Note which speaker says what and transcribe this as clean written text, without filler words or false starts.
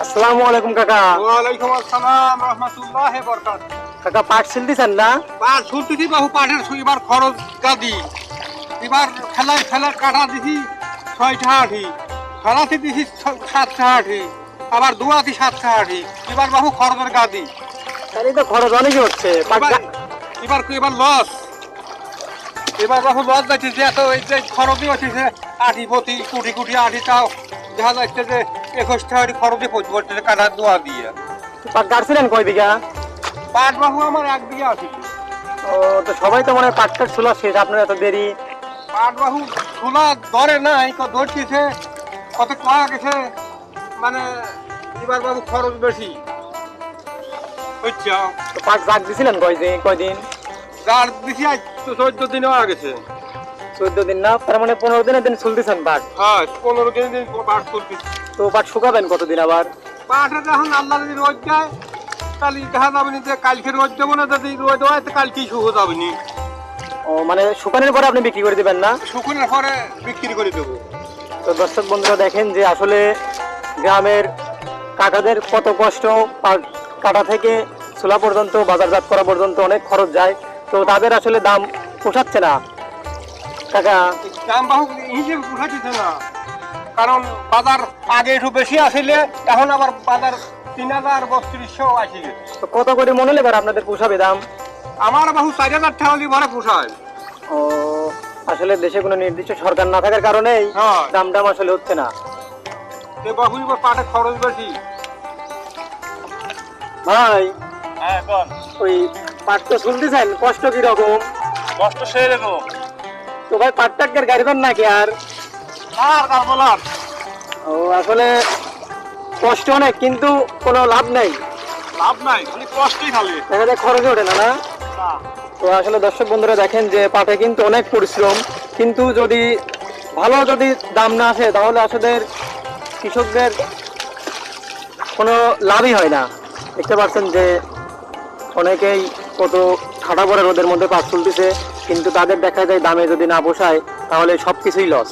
Speaker 1: আসসালামু আলাইকুম কাকা।
Speaker 2: ওয়ালাইকুম আসসালাম রহমতুল্লাহি বরকাত।
Speaker 1: কাকা পাট ছিলতেছেন না?
Speaker 2: পাট শুনতেছি বাহু পাটের এবার খরচ গাদি। এবার খেলার কাটা দিছি 6টা আঠি, ফেলাতে দিছি 7টা আঠি, আবার দুয়াতি 7টা আঠি। এবার বাহু খরচের গাদি।
Speaker 1: তাহলে তো খরচ অনেকই হচ্ছে।
Speaker 2: এবার লস। এবার বাহু লস যাচ্ছে যে এত এই যে খরচই হচ্ছে আঠি প্রতি কোটি কোটি আঠি, তাও দেখা যাচ্ছে যে 21টা আঠি খরচে পড়ছে কাটা দোয়া দিয়ে।
Speaker 1: পাট গাড়ছিলেন কয় বিঘা?
Speaker 2: পাট বাহু আমার 1 বিঘা আছে।
Speaker 1: ও তো সবাই তো মনে হয় পাট টাট ছোলা শেষ, আপনার এত দেরি।
Speaker 2: পাট বাহু ছোলা ধরে নাই, ধরতেছে কত পাওয়া গেছে, মানে এবার বাবু খরচ বেশি হচ্ছে।
Speaker 1: তো পাট জাগ দিছিলেন কয়দিন?
Speaker 2: গাড় দিছি আজ তো 14 দিন হয়ে গেছে।
Speaker 1: 14 দিন না, তার মানে 15 দিনের দিন চলতেছেন পাট?
Speaker 2: হ্যাঁ, 15 দিন পাট তুলতেছি।
Speaker 1: তো পাট শুকাবেন কতদিন আবার?
Speaker 2: পাটে যখন আল্লাহ যদি রোদ দেয় তাহলে দেখা যাবে না যে কালকে রোদ দেবো না, যদি রোদ হয় তো কালকেই শুকো যাবে নি।
Speaker 1: ও মানে শুকানোর পরে আপনি বিক্রি করে দিবেন না?
Speaker 2: শুকনোর পরে বিক্রি করে দেবো।
Speaker 1: তো দর্শক বন্ধুরা দেখেন যে আসলে গ্রামের কাকাদের কত কষ্ট, পাট কাটা থেকে ছোলা পর্যন্ত বাজারজাত করা পর্যন্ত অনেক খরচ যায়। তো তাদের আসলে দাম পোষাচ্ছে না কাকা।
Speaker 2: দাম বাহু হিসেবে উঠাচ্ছে না, কারণ বাজার আগে একটু বেশি আসলে এখন আবার বাজার 3032 আসি গেছে।
Speaker 1: তো কত করে মনে হলে এবার আপনাদের পোষাবে দাম?
Speaker 2: আমার বাহু 4000 টাকা দিয়ে ভরে পোষায়।
Speaker 1: ও আসলে দেশে কোনো নির্দিষ্ট সরকার না থাকার কারণেই
Speaker 2: হ্যাঁ,
Speaker 1: দাম আসলে হচ্ছে না।
Speaker 2: সে বাহু এবার পাটে খরচ বেশি।
Speaker 1: ভাই
Speaker 2: হ্যাঁ কোন
Speaker 1: ওই পাট তো শুনতেছেন, কষ্ট কিরকম?
Speaker 2: কষ্ট সেই রকম।
Speaker 1: তো ভাই পাট টাকের গাড়িবেন নাকি আর?
Speaker 2: আর কার বলার
Speaker 1: ও আসলে কষ্ট অনেক, কিন্তু কোনো লাভ নেই।
Speaker 2: লাভ নাই, খালি কষ্টই খালি।
Speaker 1: দেখা যায় খরচ ওঠে না না।
Speaker 2: না,
Speaker 1: তো আসলে দর্শক বন্ধুরা দেখেন যে পাটে কিন্তু অনেক পরিশ্রম, কিন্তু যদি ভালো দাম না আসে তাহলে আসলে কৃষকদের কোনো লাভই হয় না। দেখতে পাচ্ছেন যে অনেকেই কত ঠাটা পড়ে রোদের মধ্যে পাট তুলতেছে, কিন্তু তাদের দেখা যায় দামে যদি না পোষায় তাহলে সব কিছুই লস।